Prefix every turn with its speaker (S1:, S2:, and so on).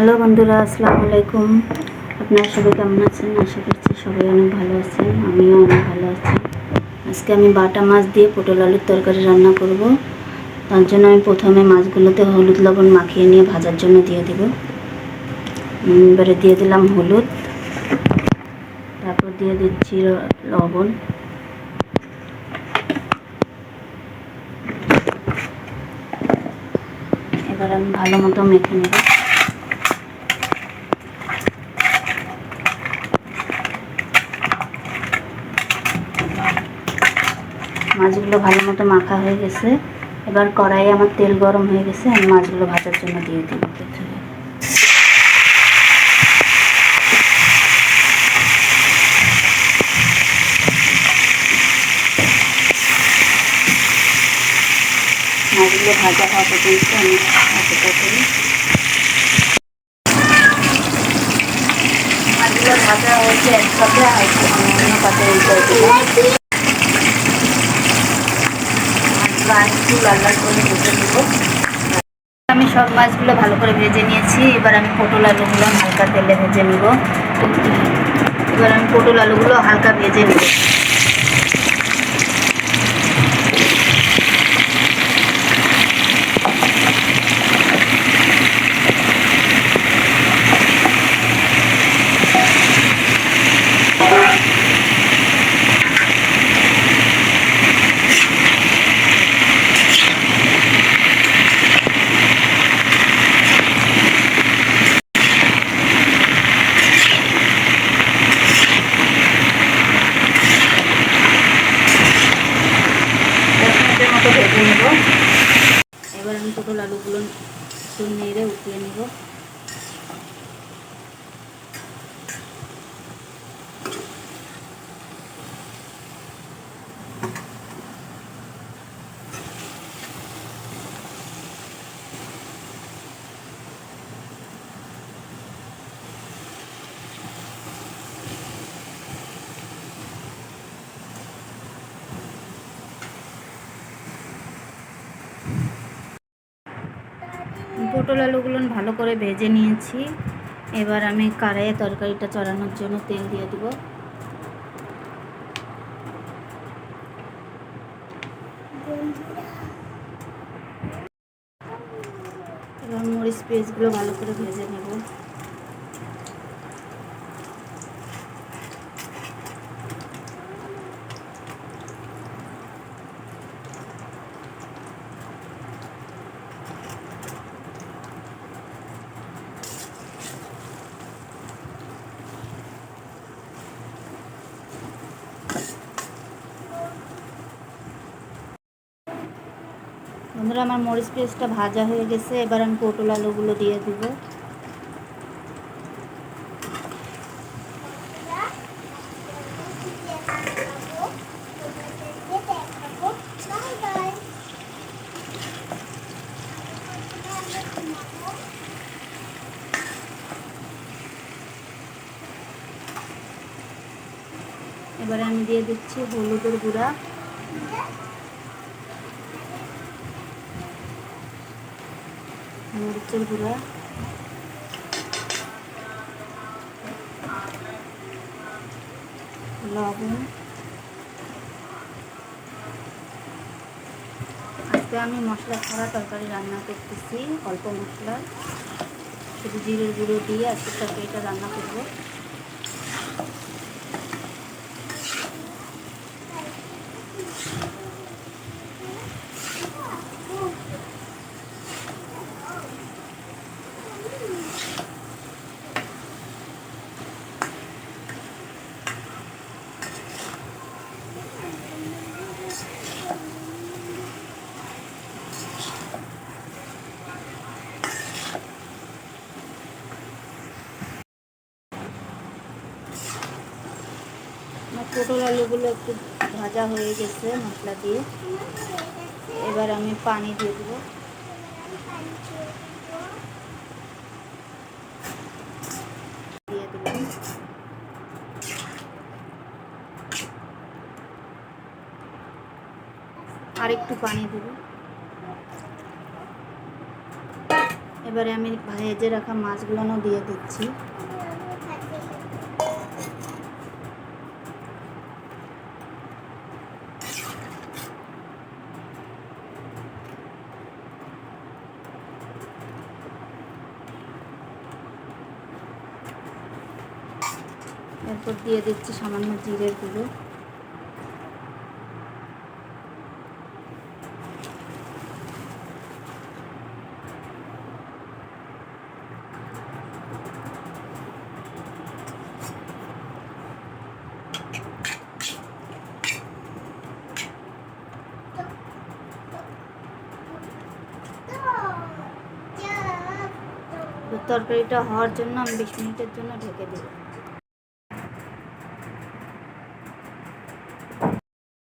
S1: Hello বন্ধুরা, আসসালামু আলাইকুম। আপনারা সবাই কেমন আছেন? আশা করছি সবাই অনেক ভালো আছেন, আমিও অনেক ভালো আছি। আজকে আমি বাটা মাছ দিয়ে পটল আলুর তরকারি রান্না করব। তার জন্য আমি প্রথমে মাছগুলোতে হলুদ লবণ মাখিয়ে নিয়ে ভাজার জন্য দিয়ে দেব। এবারে দিয়ে দিলাম হলুদ, তারপর দিয়ে দিচ্ছি লবণ, এবার আমি ভালো মতো মেখে নেব। মাছগুলো ভালো মতো মাখা হয়ে গেছে। এবার কড়াইয়ে আমার তেল গরম হয়ে গেছে, আমি মাছগুলো ভাজার জন্য দিয়ে দিব। মাছগুলো ভাজা হওয়া পর্যন্ত আমি অপেক্ষা করি। মাছগুলো ভাজা হয়েছে একসাথে, অন্য পাতে একটু লাল লাল করে ভেজে নেব। আমি সব মাছগুলো ভালো করে ভেজে নিয়েছি। এবার আমি পটল আলুগুলো হালকা তেলে ভেজে নেব। হালকা ভেজে নেব। মতো ভেজে নেব। এবার আমি পটল আলুগুলো একটু নেড়ে উঠিয়ে নেব। পটল আলুগুলো ভালো করে ভেজে নিয়েছি। এবার আমি কড়াইয়ে তরকারিটা চড়ানোর জন্য তেল দিয়ে দিব। এবার মরিচ পেঁয়াজগুলো ভালো করে ভেজে নেব। বন্ধুরা, আমার মরিচ পেঁয়াজটা ভাজা হয়ে গেছে। এবার আমি পটল আলুগুলো দিয়ে দিব। এবারে আমি দিয়ে দিচ্ছি হলুদের গুঁড়া, মরিচের গুঁড়া, লবণ। আজকে আমি মশলা ছাড়া তরকারি রান্না করতেছি, অল্প মশলা, শুধু জিরের গুঁড়ো দিয়ে আজকে তরকারিটা রান্না করব। পটল আলুগুলো একটু ভাজা হয়ে গেছে মশলা দিয়ে। এবার আমি পানি দিয়ে দেবো। দিয়ে দিলাম। আর একটু পানি দেব। এবারে আমি ভেজে রাখা মাছগুলো দিয়ে দিচ্ছি। এরপর দিয়ে দিচ্ছি সামান্য জিরের গুঁড়ো, তরকারিটা হওয়ার জন্য আমি 20 মিনিটের জন্য ঢেকে দেব।